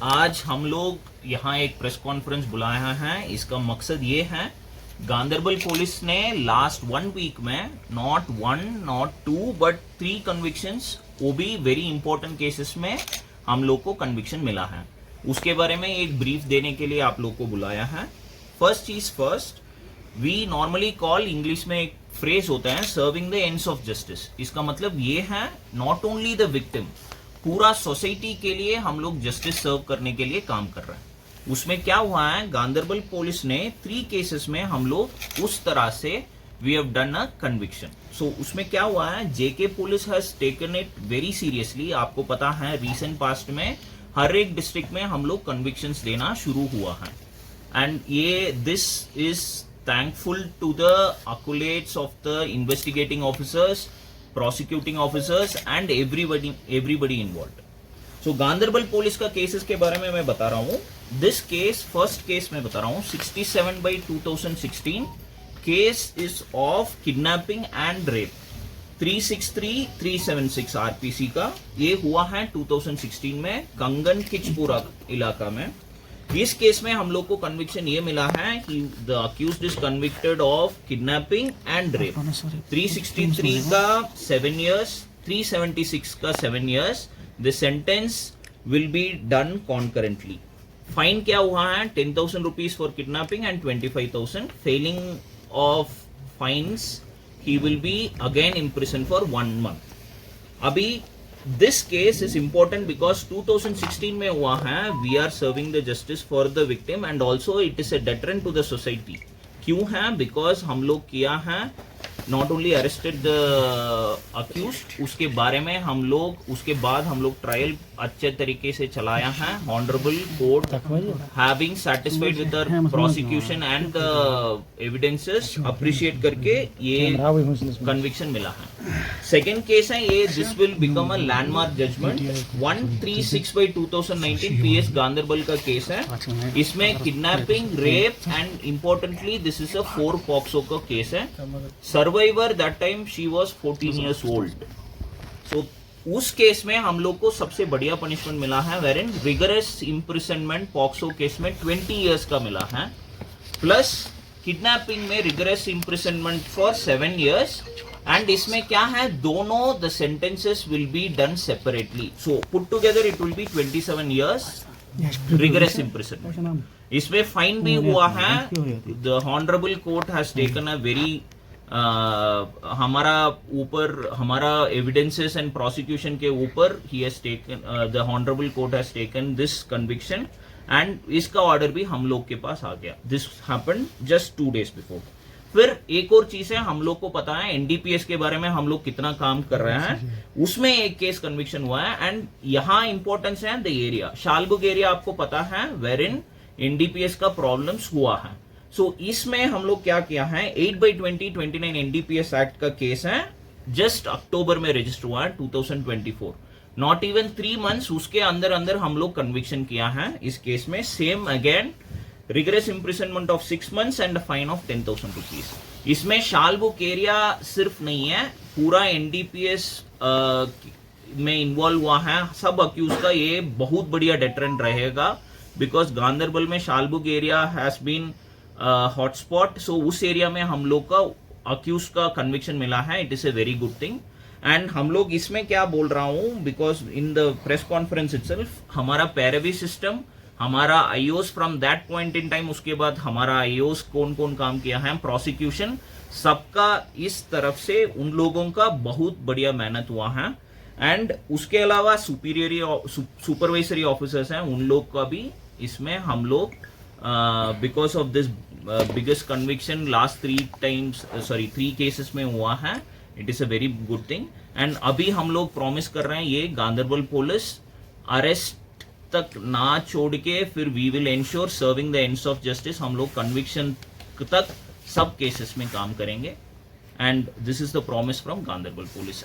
आज हम लोग यहाँ एक प्रेस कॉन्फ्रेंस बुलाया है। इसका मकसद ये है, गांदरबल पुलिस ने लास्ट 1 वीक में नॉट 1 नॉट 2 बट 3 कन्विक्शंस, वो भी वेरी इंपॉर्टेंट केसेस में हम लोग को कन्विक्शन मिला है। उसके बारे में एक ब्रीफ देने के लिए आप लोग को बुलाया है। फर्स्ट चीज first, we normally call, English में एक फ्रेज होता है, serving the ends of justice. इसका मतलब ये है नॉट ओनली द विक्टिम, पूरा सोसाइटी के लिए हम लोग जस्टिस सर्व करने के लिए काम कर रहे हैं। उसमें क्या हुआ है, गांदरबल पुलिस ने 3 केसेस में हम लोग उस तरह से we have done a conviction. So उसमें क्या हुआ है, JK police has taken it very seriously. आपको पता है रीसेंट पास्ट में हर एक डिस्ट्रिक्ट में हम लोग कन्विक्शंस देना शुरू हुआ है, एंड ये this is thankful to the accolades of the investigating officers, prosecuting officers and everybody involved. So Ganderbal police का केसेस के बारे में मैं बता रहा हूँ। दिस केस, फर्स्ट केस मैं बता रहा हूँ, 67/2016 case is of kidnapping and rape, 363-376 RPC का। ये हुआ है 2016 में कंगन किचपुरा इलाका में। इस केस में हम लोग को कन्विक्शन ये मिला है कि the accused is convicted of kidnapping and rape. 363 का 7 years, 376 का 7 years। The sentence will be done concurrently. Fine क्या हुआ है, 10,000 rupees for kidnapping and 25,000। Failing of fines he will be again imprison for 1 month। अभी this case is important because 2016 में हुआ है। We are serving the justice for the victim and also it is a deterrent to the society. क्यों है, because हम लोग किया है, not only arrested the accused, उसके बारे में हम लोग, उसके बाद हम लोग ट्रायल अच्छे तरीके से चलाया है। Honourable court having satisfied with the prosecution and the evidences, appreciate करके ये कन्विक्शन मिला है। सेकेंड केस है ये, this will become a landmark judgment, 136/2019 PS Ganderbal का केस है। इसमें kidnapping, rape and importantly this is a 4 POCSO का केस है। Survivor that time she was 14 years old। So उस केस में हम लोग को सबसे बढ़िया पनिशमेंट मिला है, वेरिन रिगरस इम्प्रिजनमेंट पॉक्सो केस में 20 years का मिला है, प्लस किडनैपिंग में rigorous imprisonment for 7 years। And इसमें क्या है, दोनों the sentences will be done separately. So put together it will be 27 years rigorous imprisonment. इसमें फाइन भी हुआ है। The honourable court has taken a very, हमारा ऊपर, हमारा एविडेंसेस एंड प्रोसिक्यूशन के ऊपर he has taken, the honourable court has taken this conviction and इसका ऑर्डर भी हम लोग के पास आ गया। This happened just 2 days before. फिर एक और चीज है, हम लोग को पता है एनडीपीएस के बारे में हम लोग कितना काम कर रहे हैं, उसमें एक केस कन्विक्शन हुआ है। एंड यहाँ इंपॉर्टेंस है द एरिया, शालबुग एरिया आपको पता है, वेरिन एनडीपीएस का प्रॉब्लम्स हुआ है। सो इसमें हम लोग क्या किया है, 8/2029 एनडीपीएस एक्ट का केस है, जस्ट अक्टूबर में रजिस्टर हुआ है 2024, नॉट इवन 3 months, उसके अंदर अंदर हम लोग कन्विक्शन किया है इस केस में। Same again rigorous imprisonment of 6 months and fine of 10,000 rupees. इसमें शालबुक एरिया सिर्फ नहीं है, पूरा एनडीपीएस में इन्वॉल्व हुआ है। सब अक्यूज का ये बहुत बढ़िया डेटरेंट रहेगा, बिकॉज गांदरबल में शालबुग एरिया हैज बीन हॉटस्पॉट। सो उस एरिया में हम लोग का अक्यूज का कन्विक्शन मिला है, it is a very good thing. And हम लोग इसमें क्या बोल रहा हूं, because in the press conference itself हमारा पैरवी सिस्टम, हमारा iOS from that point in time, उसके बाद हमारा आईओस कौन कौन काम किया है, प्रोसिक्यूशन, सबका इस तरफ से उन लोगों का बहुत बढ़िया मेहनत हुआ है। एंड उसके अलावा सुपरवाइजरी ऑफिसर्स हैं, उन लोग का भी इसमें हम लोग because of this biggest conviction last 3 cases में हुआ है, it is a very good thing. And अभी हम लोग प्रॉमिस कर रहे हैं, ये गांदरबल पुलिस अरेस्ट तक ना छोड़ के, फिर we will ensure serving the ends of justice. हम लोग कन्विक्शन तक सब केसेस में काम करेंगे, and this is the promise from Ganderbal police.